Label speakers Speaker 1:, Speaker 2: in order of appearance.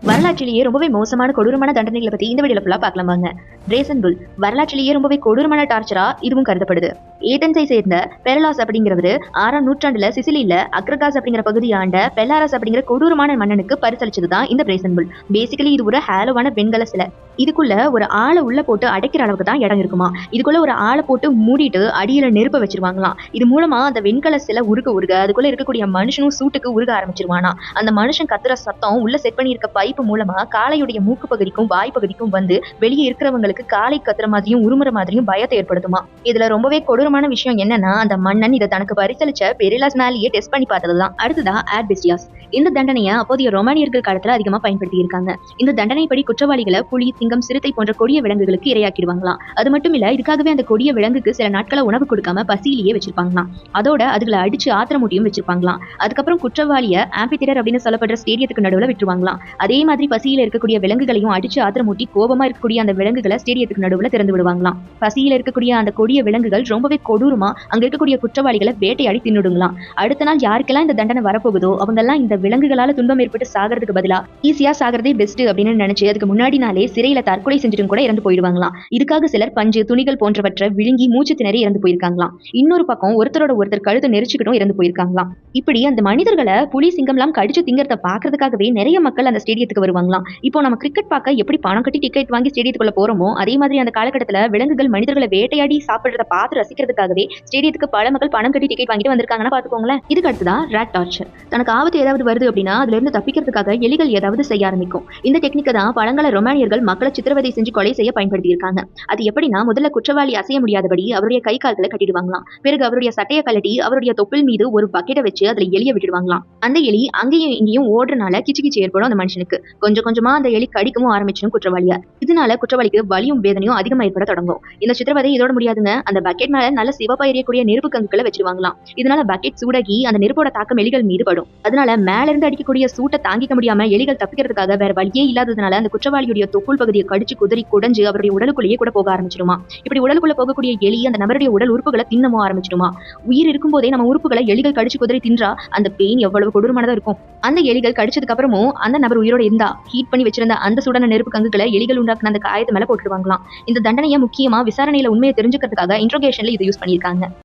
Speaker 1: வரலாற்றிலேயே ரொம்பவே மோசமான கொடூரமான தண்டனைகளை பத்தி இந்த வீடியோல ஃபுல்லா பார்க்கலாம் வாங்க. பிரேசன் புல் வரலாற்றிலேயே ரொம்பவே கொடூரமான டார்ச்சரா இதுவும் கருதப்படுது. ஏதென்ஸை சேர்ந்த பெரலாஸ் அப்படிங்கிறவரு 6ஆம் நூற்றாண்டுல சிசிலியில அக்ரகாஸ் அப்படிங்கிற பகுதியை ஆண்ட பெல்லாரஸ் அப்படிங்கிற கொடூரமான மன்னனுக்கு பரிசளிச்சதுதான் இந்த பிரேசன் புல். பேசிக்கலி இது ஒரு ஹேலோவான வெண்கல சிலை. இதுக்குள்ள ஒரு ஆளை உள்ள போட்டு அடைக்கிற அளவுக்கு தான் இடம் இருக்குமா. இதுக்குள்ள ஒரு ஆளை போட்டு மூடிட்டு அடியில நெருப்ப வச்சிருவாங்களாம். இது மூலமா அந்த வெண்கல சிலை உருக அதுக்குள்ள இருக்கக்கூடிய மனுஷனும் சூட்டுக்கு உருக ஆரம்பிச்சிருவானா. அந்த மனுஷன் கத்துற சத்தம் உள்ள செட் பண்ணி இருக்க பைப்பு மூலமா காளையுடைய மூக்கு பகுதிக்கும் வாய் பகுதிக்கும் வந்து வெளியே இருக்கிறவங்களுக்கு காளை கத்துற மாதிரியும் உருமுற மாதிரியும் பயத்தை ஏற்படுத்துமா. இதுல ரொம்பவே கொடூரமான விஷயம் என்னன்னா, அந்த மன்னன் இதை தனக்கு பரிசளிச்ச பெரிலாஸ் மேலேயே டெஸ்ட் பண்ணி பார்த்ததுதான். அடுத்ததான் ஆட்பெஸ்டியாஸ். இந்த தண்டனையை அப்போதைய ரோமானியர்கள் காலத்துல அதிகமா பயன்படுத்தி இருக்காங்க. இந்த தண்டனைப்படி குற்றவாளிகளை புலி, சிங்கம், சிறுத்தை போன்ற கொடிய விலங்குகளுக்கு இரையாக்கிடுவாங்களாம். அது மட்டும் இல்ல, இதுக்காகவே அந்த கொடிய விலங்குக்கு சில நாட்களை உணவு கொடுக்காம பசியிலேயே வச்சிருப்பாங்களாம். அதோட அதுகளை அடிச்சு ஆத்திரமூட்டியும் வச்சிருப்பாங்களாம். அதுக்கப்புறம் குற்றவாளிய ஆம்பிதியேட்டர் அப்படின்னு சொல்லப்படுற ஸ்டேடியத்துக்கு நடுவுல விட்டுருவாங்களாம். அதே மாதிரி பசியில இருக்கக்கூடிய விலங்குகளையும் அடிச்சு ஆத்திரமூட்டி கோபமா இருக்கக்கூடிய அந்த விலங்குகளை ஸ்டேடியத்துக்கு நடுவுல திறந்து விடுவாங்களாம். பசியில இருக்கக்கூடிய அந்த கொடிய விலங்குகள் ரொம்பவே கொடூரமா அங்க இருக்கக்கூடிய குற்றவாளிகளை வேட்டையாடி தின்னுடுங்களாம். அடுத்த நாள் யாருக்கெல்லாம் இந்த தண்டனை வரப்போகுதோ அவங்க எல்லாம் இந்த விலங்குகளால துன்பம் ஏற்பட்டு சாகிறதுக்கு பதிலா ஈஸியா சாகிறதே பெஸ்ட் அப்படின்னு நினைச்சு அதுக்கு முன்னாடி நாளே சிறையில தற்கொலை செஞ்சுட்டும் கூட இறந்து போயிடுவாங்களாம். இதுக்காக சிலர் பஞ்சு, துணிகள் போன்றவற்றை விழுங்கி மூச்சு திணறி இறந்து போயிருக்காங்களாம். இன்னொரு பக்கம் ஒருத்தரோட ஒருத்தர் கழுத்தை நெரிச்சுக்கிட்டும் இறந்து போயிருக்காங்களாம். இப்படி அந்த மனிதர்களை புலி, சிங்கம்லாம் கடிச்சு திங்கறத பாக்குறதுக்காகவே நிறைய மக்கள் அந்த ஸ்டேடியத்துக்கு வருவாங்களாம். இப்போ நம்ம கிரிக்கெட் பார்க்க எப்படி பணம் கட்டி டிக்கெட் வாங்கி ஸ்டேடியத்துக்குள்ள போறோமோ அதே மாதிரி அந்த காலகட்டத்துல விலங்குகள் மனிதர்களை வேட்டையாடி சாப்பிடுறத பார்த்து ரசிக்கிறதுக்காகவே ஸ்டேடியத்துக்கு பல மக்கள் பணம் கட்டி டிக்கெட் வாங்கிட்டு வந்திருக்காங்கன்னா பாத்துக்கோங்களேன். இதுக்கு அடுத்துதான் ராட் டார்ச்சர். தனக்கு ஆபத்து ஏதாவது வருது அப்படின்னா அதுல இருந்து தப்பிக்கிறதுக்காக எலிகள் ஏதாவது செய்ய ஆரம்பிக்கும். இந்த டெக்னிக்கை தான் பழங்கால ரொமானியர்கள் மக்களை சித்திரவதை செஞ்சு கொலை செய்ய பயன்படுத்தி இருக்காங்க. அது எப்படின்னா, முதல்ல குற்றவாளி அசைய முடியாதபடி அவருடைய கை கால்களை கட்டிடுவாங்களாம். பிறகு அவருடைய சட்டையை கழட்டி அவருடைய தொப்பில் மீது ஒரு பக்கெட்டை வச்சு அதுல எலிய விட்டுடுவாங்களாம். அந்த எலி அங்கேயும் இங்கேயும் ஓடுறனால கிச்சு ஏற்படும் அந்த மனுஷனுக்கு. கொஞ்சம் கொஞ்சமா அந்த எலி கடிக்கவும் ஆரம்பிச்சிடும் குற்றவாளியா. இதனால குற்றவாளிக்கு வலியும் வேதனையும் அதிகமா ஏற்பட தொடங்கும். இந்த சித்திரவதை இதோட முடியாதுங்க. அந்த பக்கெட் மேல நல்ல சிவப்பா எரியக்கூடிய நெருப்பு கங்குகளை வச்சிருவாங்களாம். இதனால பக்கெட் சூடாகி அந்த நெருப்போட தாக்கம் எலிகள் மீது படும். அதனால மேல இருந்து அடிக்கக்கூடிய சூட்டை தாங்கிக்க முடியாம எலிகள் தப்பிக்கிறதுக்காக வேற வழியே இல்லாததுனால அந்த குற்றவாளியுடைய தொப்புள் பகுதியை கடிச்சு குதறி குடஞ்சு அவருடைய உடலுக்குள்ளேயே கூட போக ஆரம்பிச்சிடுமா. இப்படி உடலுக்குள்ள போகக்கூடிய எலி அந்த நபருடைய உடல் உறுப்புகளை தின்னமோ ஆரம்பிச்சிடுமா. உயிர் இருக்கும் போதே நம்ம உறுப்புகளை எலிகள் கடிச்சு குதறி தின்றா அந்த பெயின் எவ்வளவு கொடூரமானதா இருக்கும். அந்த எலிகள் கடிச்சதுக்கு அப்புறமும் அந்த நபர் உயிரோட இருந்தா ஹீட் பண்ணி வச்சிருந்த அந்த சுடான நெருப்பு கங்குகளை எலிகள் உண்டாக்குன அந்த காயத்து மேல போட்டுருவாங்களாம். இந்த தண்டனையை முக்கியமா விசாரணையில உண்மையை தெரிஞ்சுக்கிறதுக்காக இன்ட்ரோகேஷன்ல இதை யூஸ் பண்ணியிருக்காங்க.